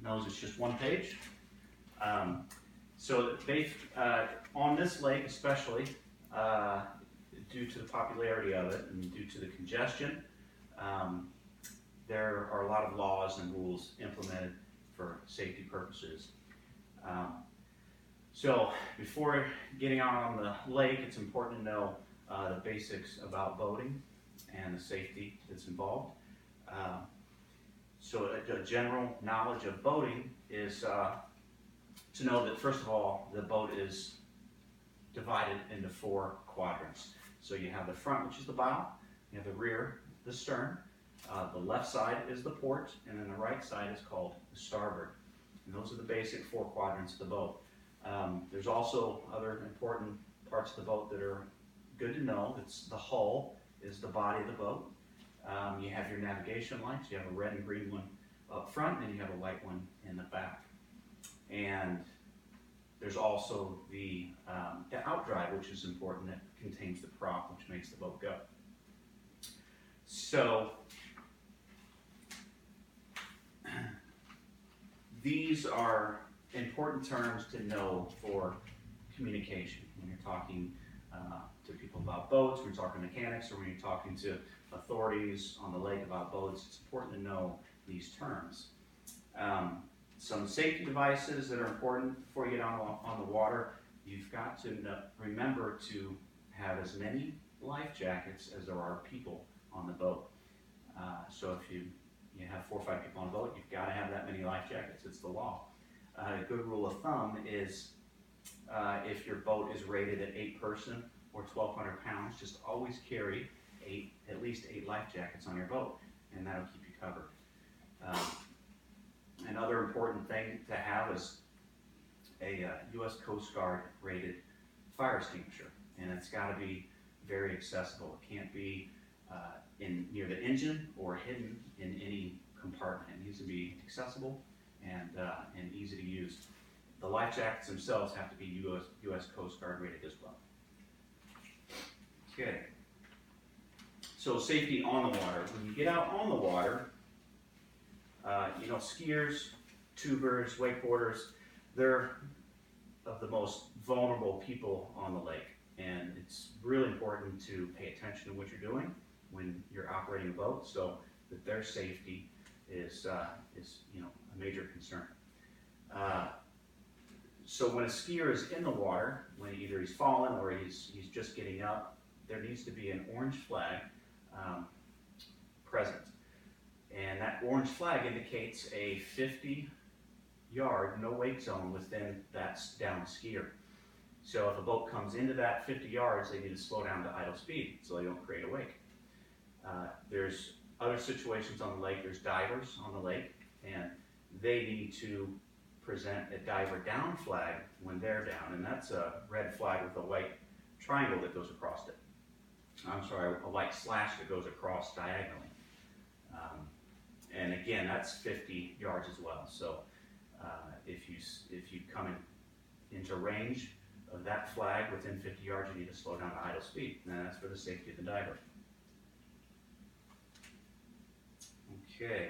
knows it's just one page. So on this lake especially, due to the popularity of it and due to the congestion, there are a lot of laws and rules implemented for safety purposes. So before getting out on the lake, it's important to know the basics about boating and the safety that's involved. So a general knowledge of boating is to know that, first of all, the boat is divided into 4 quadrants. So you have the front, which is the bow, you have the rear, the stern, the left side is the port, and then the right side is called the starboard. And those are the basic 4 quadrants of the boat. There's also other important parts of the boat that are good to know. It's the hull is the body of the boat. You have your navigation lights. You have a red and green one up front, and you have a white one in the back. And there's also the outdrive, which is important. That contains the prop, which makes the boat go. So these are important terms to know for communication when you're talking to people about boats, when you're talking to mechanics, or when you're talking to authorities on the lake about boats. It's important to know these terms. Some safety devices that are important before you get on the water. You've got to remember to have as many life jackets as there are people on the boat. So if you have 4 or 5 people on a boat, you've got to have that many life jackets. It's the law. A good rule of thumb is if your boat is rated at 8 person or 1,200 pounds, just always carry at least 8 life jackets on your boat, and that'll keep you covered. Another important thing to have is a U.S. Coast Guard rated fire extinguisher, and it's got to be very accessible. It can't be near the engine or hidden in any compartment. It needs to be accessible and easy to use. The life jackets themselves have to be U.S. Coast Guard rated as well. Okay. So safety on the water. When you get out on the water, skiers, tubers, wakeboarders, they're of the most vulnerable people on the lake. And it's really important to pay attention to what you're doing when you're operating a boat, so that their safety is a major concern. So when a skier is in the water, when either he's fallen or he's just getting up, there needs to be an orange flag present. And that orange flag indicates a 50-yard no-wake zone within that downed skier. So if a boat comes into that 50 yards, they need to slow down to idle speed so they don't create a wake. There's other situations on the lake. There's divers on the lake, and they need to present a diver down flag when they're down, and that's a red flag with a white triangle that goes across it. I'm sorry, a white slash that goes across diagonally. And again, that's 50 yards as well. So if you come into range of that flag within 50 yards, you need to slow down to idle speed, and that's for the safety of the diver. Okay.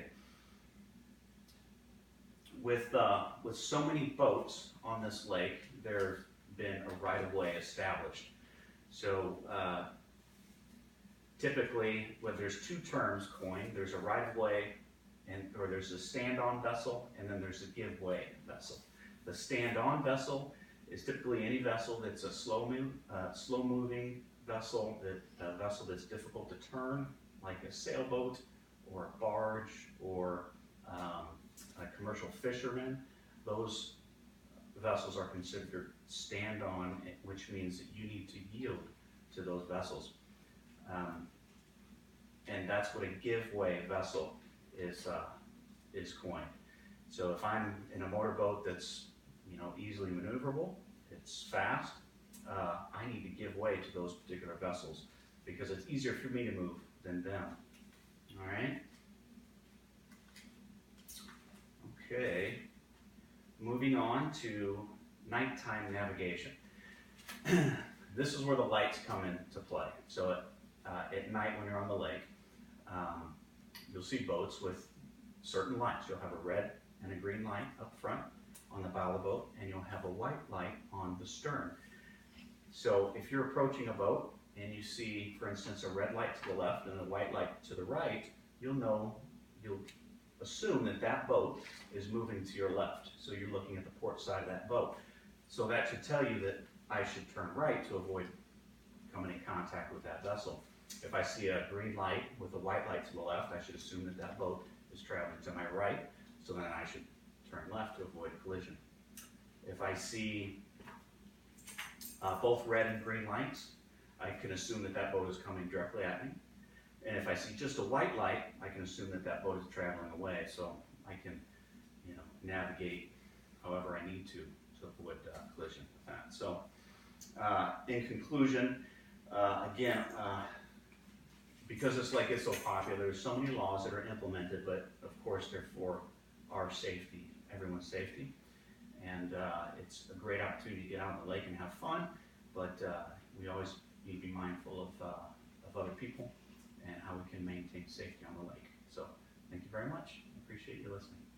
With so many boats on this lake, there's been a right-of-way established. So typically, when there's 2 terms coined, there's a right-of-way, or there's a stand-on vessel, and then there's a give-way vessel. The stand-on vessel is typically any vessel that's a slow-moving vessel, a vessel that's difficult to turn, like a sailboat or a barge or a commercial fisherman. Those vessels are considered stand-on, which means that you need to yield to those vessels. And that's what a give-way vessel is coined. So if I'm in a motorboat that's easily maneuverable, it's fast, I need to give way to those particular vessels because it's easier for me to move than them. All right. Okay. Moving on to nighttime navigation. This is where the lights come into play. So at night when you're on the lake, you'll see boats with certain lights. You'll have a red and a green light up front on the bow of the boat, and you'll have a white light on the stern. So if you're approaching a boat and you see, for instance, a red light to the left and a white light to the right, you'll assume that that boat is moving to your left. So you're looking at the port side of that boat. So that should tell you that I should turn right to avoid coming in contact with that vessel. If I see a green light with a white light to the left, I should assume that that boat is traveling to my right, so then I should turn left to avoid collision. If I see both red and green lights, I can assume that that boat is coming directly at me. And if I see just a white light, I can assume that that boat is traveling away, so I can, navigate however I need to avoid collision with that. So, in conclusion, again, because this lake is so popular, there's so many laws that are implemented, but of course they're for our safety, everyone's safety. And it's a great opportunity to get out on the lake and have fun, but we always need to be mindful of other people and how we can maintain safety on the lake. So thank you very much. I appreciate you listening.